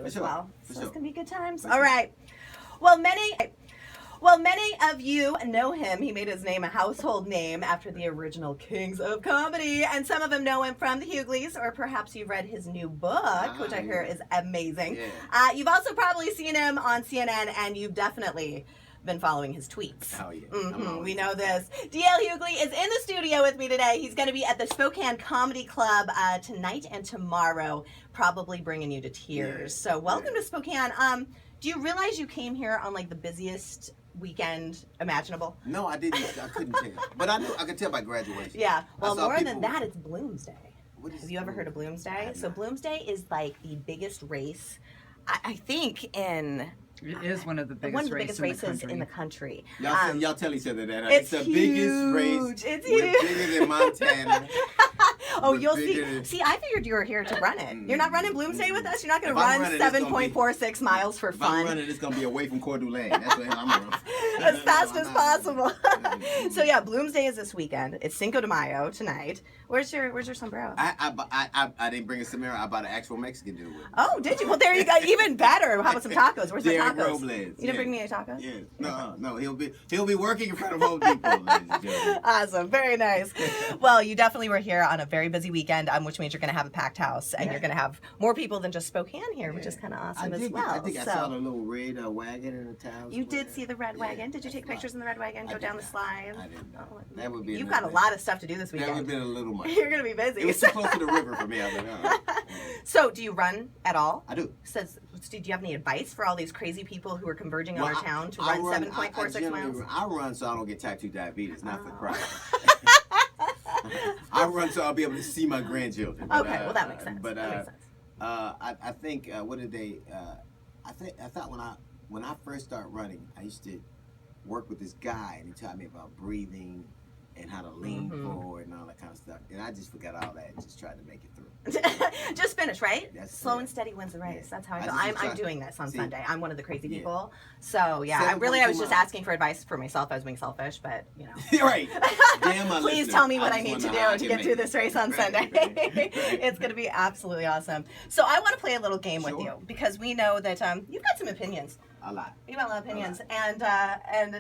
as well. So it's gonna be good times. All right. Well, many of you know him. He made his name a household name after the original Kings of Comedy, and some of them know him from the Hughleys, or perhaps you've read his new book, which I hear is amazing. Yeah. You've also probably seen him on CNN, and you've definitely been following his tweets. Oh yeah. We know this. DL Hughley is in the studio with me today. He's going to be at the Spokane Comedy Club tonight and tomorrow, probably bringing you to tears. So welcome to Spokane. Do you realize you came here on like the busiest weekend imaginable? No, I didn't. I couldn't tell. But I knew. I could tell by graduation. Yeah. Well, more than that, it's Bloomsday. Have you ever heard of I Bloomsday? So not. Bloomsday is like the biggest race, I think, in... It is one of the biggest races in the country. Y'all tell each other that. It's the huge. biggest race. It's We're huge. bigger than Montana. Oh, you'll see. See, I figured you were here to run it. You're not running Bloomsday with us? You're not going to run 7.46 miles for fun? If I'm running, it's going to be away from Coeur d'Alene. That's what I'm running. As fast as possible. So yeah, Bloomsday is this weekend. It's Cinco de Mayo tonight. Where's your sombrero? I didn't bring a sombrero. I bought an actual Mexican dude with me. Oh, did you? Well, there you go. Even better. How about some tacos? Where's the Derek tacos? Robles. You didn't bring me a taco? Yeah. No. He'll be working in front of Home Depot, ladies and gentlemen. Awesome. Very nice. Well, you definitely were here on a very busy weekend, which means you're going to have a packed house, and you're going to have more people than just Spokane here, which is kind of awesome as well. I think I saw the little red wagon in the town. You did see the red wagon. Did you take pictures in the red wagon? Go down the slide? I didn't know. That would be. You've got a lot of stuff to do this weekend. That would have been a little much. You're going to be busy. It was too close to the river for me. I was like, oh. So, do you run at all? I do. Do you have any advice for all these crazy people who are converging on our town to run 7.46 miles? I run so I don't get type 2 diabetes, not for pride. I run so I'll be able to see my grandchildren. Okay, well that makes sense. But that makes sense. I think what did they? I thought when I first started running, I used to work with this guy, and he taught me about breathing and how to lean forward and all that kind of stuff. And I just forgot all that and just tried to make it through. Just finish, right? Slow and it. steady wins the race. Yeah. That's how I feel. I'm doing this on Sunday. I'm one of the crazy Yeah. people. So, yeah, I was just asking for advice for myself. I was being selfish, but, you know. You're right. Damn, Please listener. tell me what I just need to wanna do to get through this race on Sunday. It's going to be absolutely awesome. So I want to play a little game with you because we know that you've got some opinions. A lot. You've got a lot of opinions, and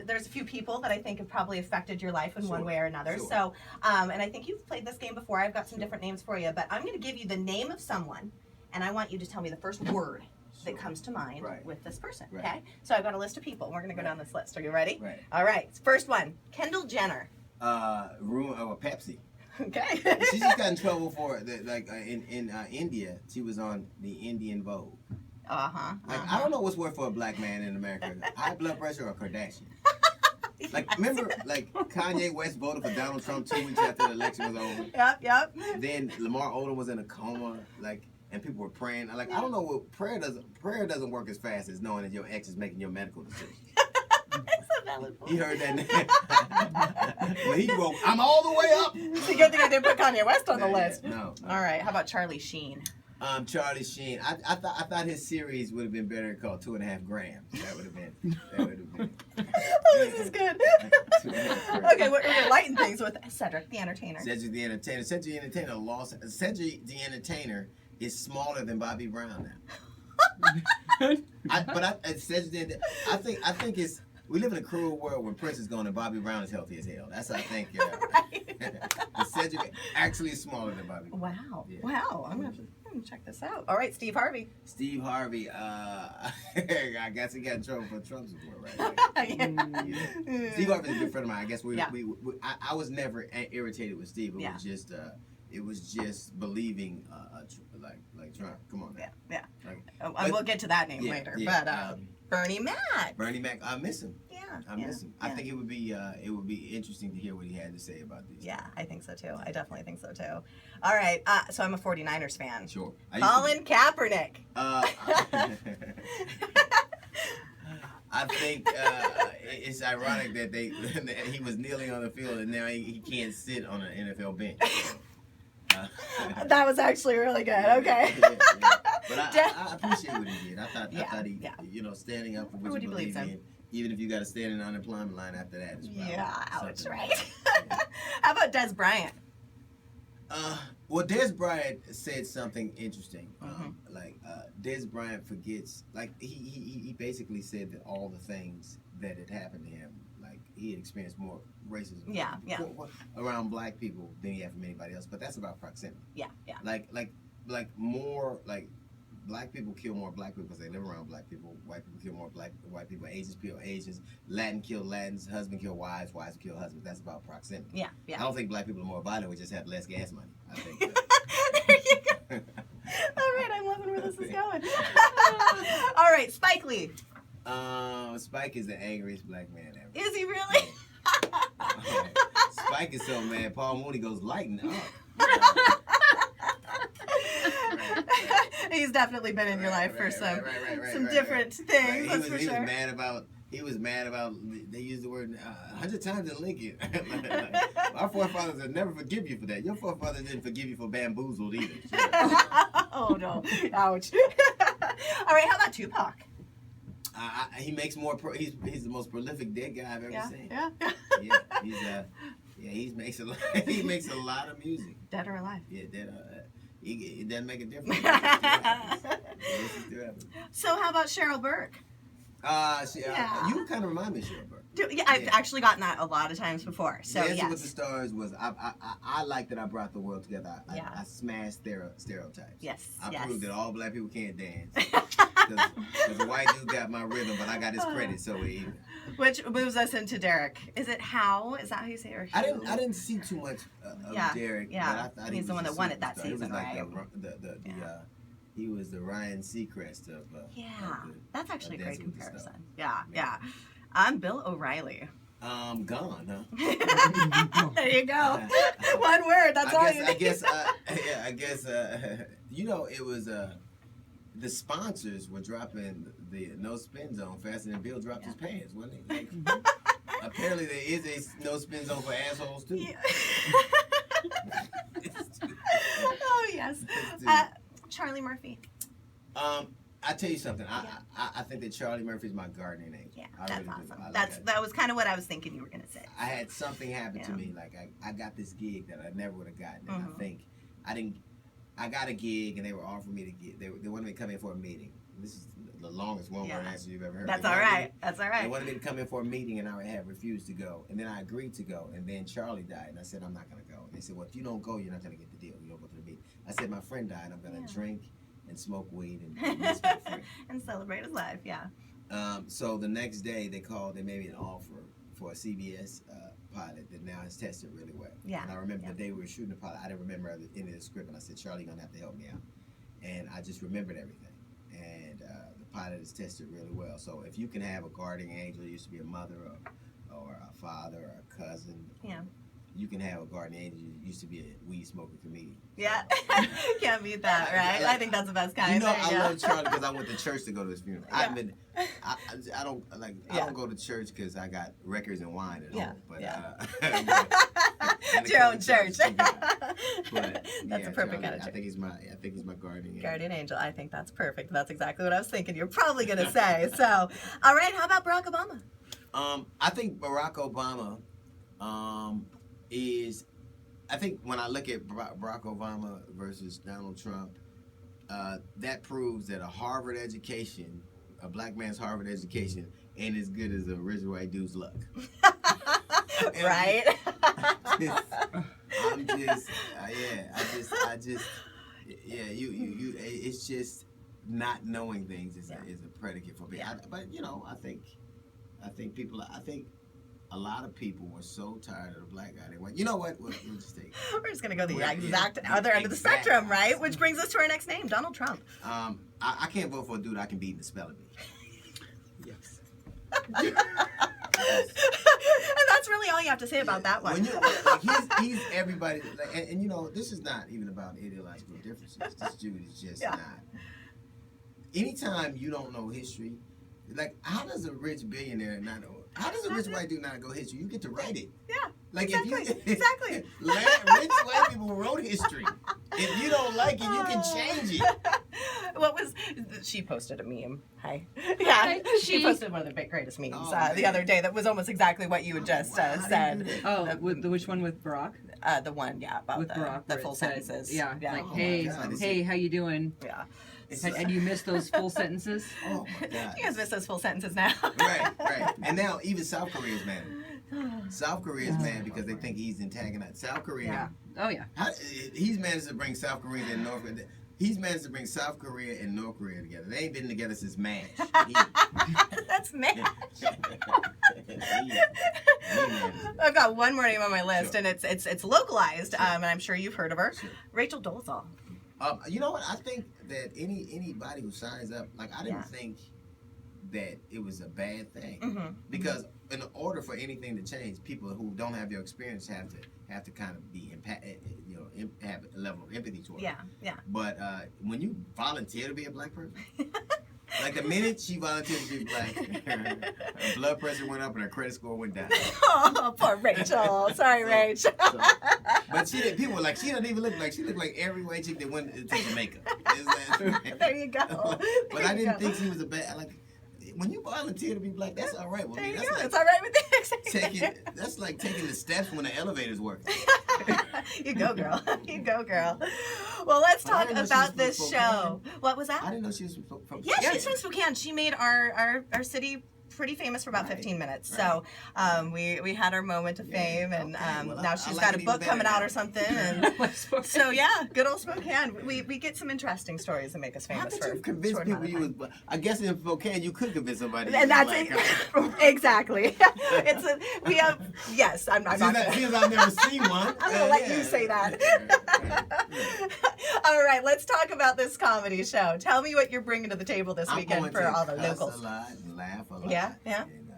there's a few people that I think have probably affected your life in one way or another. So, and I think you've played this game before. I've got some different names for you, but I'm going to give you the name of someone, and I want you to tell me the first word that comes to mind with this person. Okay? So I've got a list of people. We're going to go down this list. Are you ready? Right. All right. First one, Kendall Jenner. Pepsi. Okay. She just got in trouble for in India. She was on the Indian Vogue. I don't know what's worse for a black man in America: high blood pressure or Kardashian. Remember, Kanye West voted for Donald Trump 2 weeks after the election was over. Yep. Then Lamar Odom was in a coma, and people were praying. I don't know what prayer doesn't work as fast as knowing that your ex is making your medical decision. That's a valid point. He heard that. When he wrote, "I'm all the way up." It's a good thing I didn't put Kanye West on the list. No. All right. How about Charlie Sheen? Charlie Sheen. I thought his series would have been better called 2.5 Grams. That would have been. Oh, this is good. Okay, we're gonna lighten things with Cedric the Entertainer. Cedric the Entertainer. Cedric the Entertainer lost. Cedric the Entertainer is smaller than Bobby Brown now. I think it's. We live in a cruel world when Prince is gone and Bobby Brown is healthy as hell. That's I think. Cedric actually is smaller than Bobby. Wow. Yeah. Wow. I'm gonna check this out. All right, Steve Harvey. Steve Harvey. I guess he got in trouble for Trump support, right? Yeah. Steve Harvey's a good friend of mine. I guess I was never irritated with Steve. It was just believing like Trump. Come on, man. Yeah. And we'll get to that name later. Yeah. But Bernie Mac. Bernie Mac. I miss him. Yeah. I miss him. I think it would be interesting to hear what he had to say about these. Yeah, I think so too. I definitely think so too. All right. So I'm a 49ers fan. Sure. Colin Kaepernick. I think it's ironic that he was kneeling on the field and now he can't sit on an NFL bench. That was actually really good. Okay. But I appreciate what he did. I thought he, standing up for what you believe in, even if you got to stand in the unemployment line after that. Yeah, ouch, right. How about Dez Bryant? Well, Dez Bryant said something interesting. Dez Bryant forgets, like he basically said that all the things that had happened to him, like he had experienced more racism around black people than he had from anybody else. But that's about proximity. Yeah, yeah. Like more like black people kill more black people because they live around black people. White people kill more white people. Asians kill Asians. Latin kill Latins. Husband kill wives. Wives kill husbands. That's about proximity. Yeah, yeah. I don't think black people are more violent. We just have less gas money. I think. There you go. All right, I'm loving where this is going. All right, Spike Lee. Spike is the angriest black man ever. Is he really? Spike is so mad. Paul Mooney goes lighten up. He's definitely been in your life for some different things. That's for sure. He was mad about. They used the word 100 times in Lincoln. Our forefathers would never forgive you for that. Your forefathers didn't forgive you for bamboozled either. Oh no! Ouch! All right, how about Tupac? He makes more. He's the most prolific dead guy I've ever seen. Yeah. He makes a lot. He makes a lot of music. Dead or alive? Yeah, dead. It doesn't make a difference. So how about Cheryl Burke? You kind of remind me of Cheryl Burke. I've actually gotten that a lot of times before. So Dancing with the Stars was I like that I brought the world together. I smashed stereotypes. Yes. I proved that all black people can't dance. Because the white dude got my rhythm, but I got his credit, so we're even. Which moves us into Derek. Is it How? Is that how you say it? Or I didn't see too much of Derek. Yeah. But I thought he's the one that won it that season, he was like right? He was the Ryan Seacrest of. That's actually a great comparison. Yeah. I'm Bill O'Reilly. Gone, huh? There you go. One word. That's all you need. I guess. It was the sponsors were dropping the no spin zone faster than Bill dropped his pants, wasn't he? Like, apparently there is a no spin zone for assholes too. Yeah. Oh yes. Charlie Murphy. I tell you something. I think that Charlie Murphy's my guardian angel. Yeah, that's awesome. That was kind of what I was thinking you were gonna say. I had something happen to me. Like I got this gig that I never would have gotten, and I think I got a gig, and they were offering me to get. They wanted me to come in for a meeting. This is the longest one-word answer you've ever heard. That's all right. They wanted me to come in for a meeting, and I had refused to go. And then I agreed to go, and then Charlie died, and I said I'm not gonna go. And they said, well, if you don't go, you're not gonna get the deal. You don't go to the meeting. I said my friend died. I'm gonna drink and smoke weed and miss my friend. And celebrate his life. Yeah. So the next day they called. They made me an offer for a CBS pilot that now has tested really well. Yeah. And I remember the day we were shooting the pilot. I didn't remember any of the script, and I said, Charlie, you're gonna have to help me out. And I just remembered everything. And the pilot has tested really well. So if you can have a guardian angel, it used to be a mother or a father or a cousin. Yeah. You can have a guardian angel. You used to be a weed smoking comedian. Yeah. Can't beat that, right? I think that's the best kind. I love Charlie because I went to church to go to his funeral. I don't go to church because I got records and wine at home. But your own church. But that's a perfect kind of church. I think he's my guardian angel. Guardian angel. I think that's perfect. That's exactly what I was thinking. You're probably gonna say. So, all right. How about Barack Obama? I think Barack Obama I think when I look at Barack Obama versus Donald Trump, that proves that a black man's Harvard education, ain't as good as a rich white dude's luck. Right? It's just not knowing things is a predicate for me. But I think a lot of people were so tired of the black guy. They went, you know what? We'll just take it. We're just going to go the exact other end of the spectrum, right? Which brings us to our next name, Donald Trump. I can't vote for a dude I can beat in the spelling bee. Yes. And that's really all you have to say about that one. He's everybody. And this is not even about ideological differences. This dude is just not. Anytime you don't know history, like how does a rich billionaire not know? How does a rich white dude not go history? You get to write it. Yeah. Like exactly. Rich white people wrote history. If you don't like it, you can change it. She posted a meme. Hi. Yeah, she posted one of the greatest memes the other day that was almost exactly what you had just said. Which one with Barack? The one, about with Barack, the full sentences. Yeah, like, hey, how you doing? Yeah. And you missed those full sentences? Oh my God. You guys miss those full sentences now. Right. And now even South Korea is mad. South Korea is mad because they think he's antagonized. South Korea. Yeah. Oh yeah. He's managed to bring South Korea and North Korea. He's managed to bring South Korea and North Korea together. They ain't been together since MASH. That's MASH. I've got one more name on my list, and it's localized, and I'm sure you've heard of her. Sure. Rachel Dolezal. You know what? I think that anybody who signs up, like I didn't think that it was a bad thing, because in order for anything to change, people who don't have your experience have to kind of be have a level of empathy towards. Yeah. But when you volunteer to be a black person, like the minute she volunteered to be black, her blood pressure went up and her credit score went down. Oh, poor Rachel. Sorry, Rachel. But people were like, she doesn't even look like, she looked like every white chick that went to Jamaica. There you go. But I didn't think she was a bad, like, when you volunteer to be black, that's all right with me. That's like it's all right with you. That's like taking the steps when the elevator's working. You go, girl. You go, girl. Well, let's talk about this show. What was that? I didn't know she was from Yeah, she's from Spokane. She made our city pretty famous for about 15 minutes. So we had our moment of fame, and now she's got a book coming out or something. And so good old Spokane. We get some interesting stories that make us famous. How did you convince people I guess in Spokane you could convince somebody. And that's it. Exactly. Yes, I'm not. Since I've never seen one. I'm gonna let you say that. All right, let's talk about this comedy show. Tell me what you're bringing to the table this weekend for all the locals. A lot and laugh a lot. Yeah. And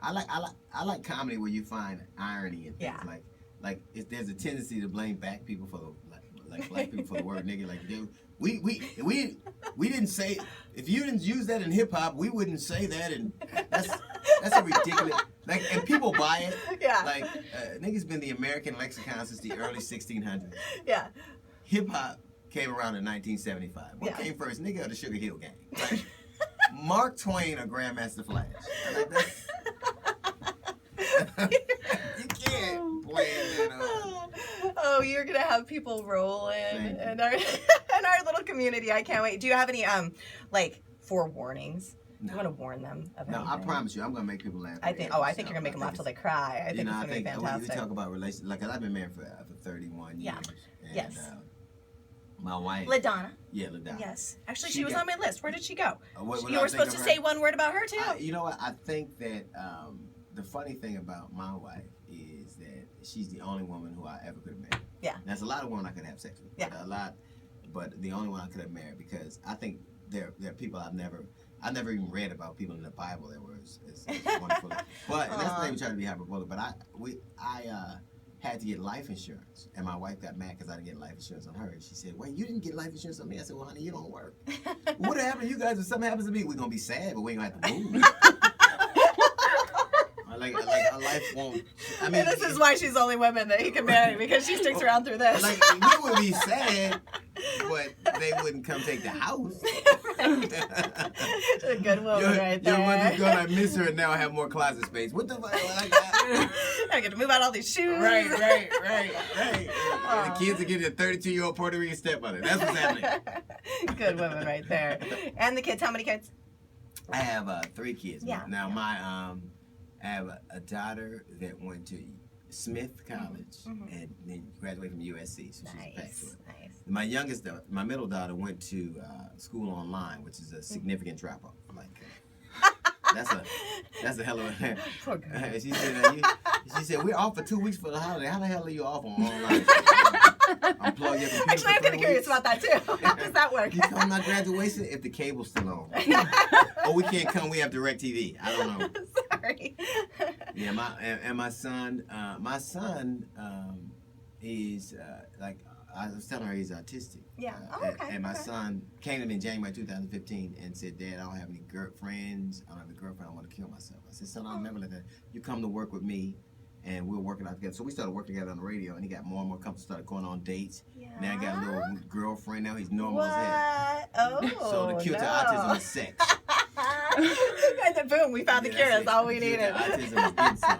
I like comedy where you find irony and things like if there's a tendency to blame black people for black people for the word nigga. Like we didn't say, if you didn't use that in hip hop, we wouldn't say that, and that's a ridiculous. Like, and people buy it. Yeah. Like niggas been the American lexicon since the early 1600s. Yeah. Hip hop came around in 1975. What came first, nigga or the Sugar Hill Gang? Like, Mark Twain or Grandmaster Flash? Like, you can't play it. Oh, you're gonna have people rolling in our in our little community. I can't wait. Do you have any forewarnings? No. You want to warn them of anything? No, I promise you, I'm gonna make people laugh. I think you're gonna make them laugh till they cry. I think it's gonna be fantastic. We talk about relationships. Like, I've been married for 31 years. Yeah. And, my wife. LaDonna. Yeah, LaDonna. Yes. Actually, she was on my list. Where did she go? You were supposed to say one word about her, too. You know what? I think that the funny thing about my wife is that she's the only woman who I ever could have married. Yeah. There's a lot of women I could have sex with. Yeah. But the only one I could have married, because I think there are people I've never even read about people in the Bible that were as wonderful. But and that's not even trying to be hyperbolic. But I had to get life insurance, and my wife got mad because I didn't get life insurance on her. And she said, "Wait, you didn't get life insurance on me?" I said, "Well, honey, you don't work. What happened to you guys if something happens to me? We're gonna be sad, but we ain't gonna have to move." Like our life won't. I mean, this is why she's the only woman that he can marry, because she sticks around through this. Like, we would be sad, but they wouldn't come take the house. She's a good woman right there. Your mother's gonna miss her and now have more closet space. What the fuck? I get to move out all these shoes. Right. The kids are getting a 32-year-old Puerto Rican stepmother. That's what's happening. Good woman right there. And the kids, how many kids? I have 3 kids. Yeah. Now I have a daughter that went to Smith College and then graduated from USC, so she's a packed. Nice. My middle daughter went to school online, which is a significant drop off. Like that's a hell of a. Poor girl. She said we're off for 2 weeks for the holiday. How the hell are you off on online? Actually, I'm kind of curious about that too. How does that work? You come to graduation if the cable's still on. Or we can't come. We have DirecTV. I don't know. Sorry. Yeah, my son is like I was telling her, he's autistic. Yeah. And my son came to me in January 2015 and said, "Dad, I don't have any girlfriends. I don't have a girlfriend. I want to kill myself." I said, "Son, I'll never let that. You come to work with me, and we were working out together. So we started working together on the radio, and he got more and more comfortable, started going on dates. Yeah. Now he got a little girlfriend. Now he's normal What? as hell. Oh, So the cure to autism is sex. And then boom, we found the cure. That's all we The cure needed. to autism is getting some.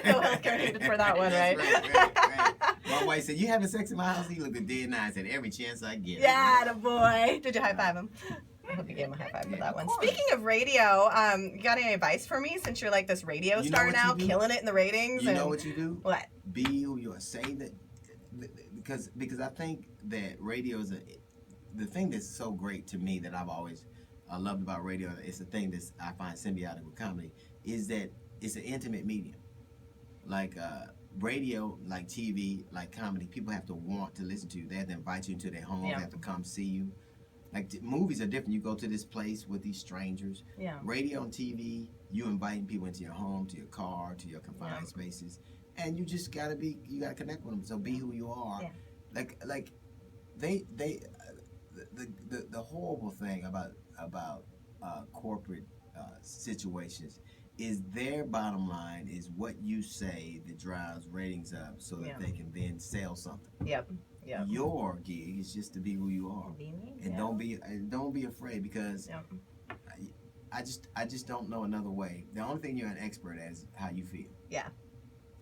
No healthcare needed for that one, right? Right. My wife said, "You having sex in my house?" He looked at dead and I said, "Every chance I get." Yeah, the boy. Did you high five him? I hope you gave him a high five for that one. Speaking of radio, you got any advice for me since you're like this radio star now, killing it in the ratings? You know what you do? What? Be who you are. Say that because I think that radio is the thing that's so great to me that I've always loved about radio. It's the thing that I find symbiotic with comedy is that it's an intimate medium. Like radio, like TV, like comedy, people have to want to listen to you. They have to invite you into their home. Yeah. They have to come see you. Like movies are different. You go to this place with these strangers. Yeah. Radio and TV, you inviting people into your home, to your car, to your confined spaces, and you just gotta connect with them. So be who you are. Yeah. Like the horrible thing about corporate situations is their bottom line is what you say that drives ratings up so that they can then sell something. Yep. Your gig is just to be who you are, and don't be afraid because I just don't know another way. The only thing you're an expert at is how you feel. Yeah.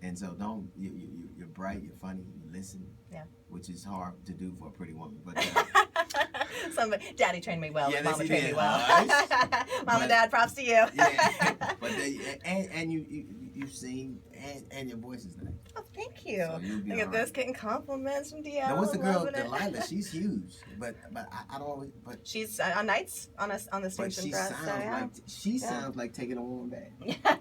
And so you're bright, you're funny, you listen. Yeah. Which is hard to do for a pretty woman, but. Daddy trained me well. Yeah, Mama trained me well. Mom and Dad, props to you. Yeah. But you sing and your voice is nice. Oh, thank you. So look at this, getting compliments from DL. Now, what's the girl, Delilah? She's huge, but I don't always. But she's on nights on the station for us. She sounds like taking a woman back.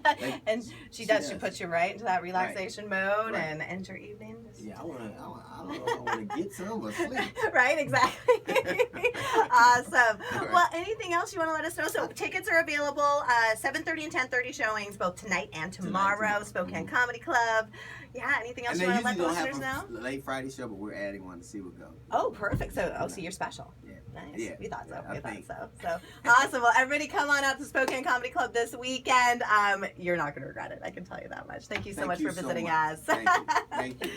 Like, and she does. She puts you right into that relaxation mode and end your evening. Yeah, I don't know if I want to get some or sleep. Right, exactly. Awesome. Well, anything else you want to let us know? So tickets are available, 7:30 and 10:30 showings both tonight and tomorrow. Spokane Comedy Club. Yeah, anything else you want to let the listeners know? Late Friday show, but we're adding one to see what goes. Oh, perfect. So you're special. Yeah. Nice. Yeah. We thought so. Yeah, we thought so. So awesome. Well, everybody come on out to Spokane Comedy Club this weekend. You're not going to regret it. I can tell you that much. Thank you so much for visiting us. Thank you.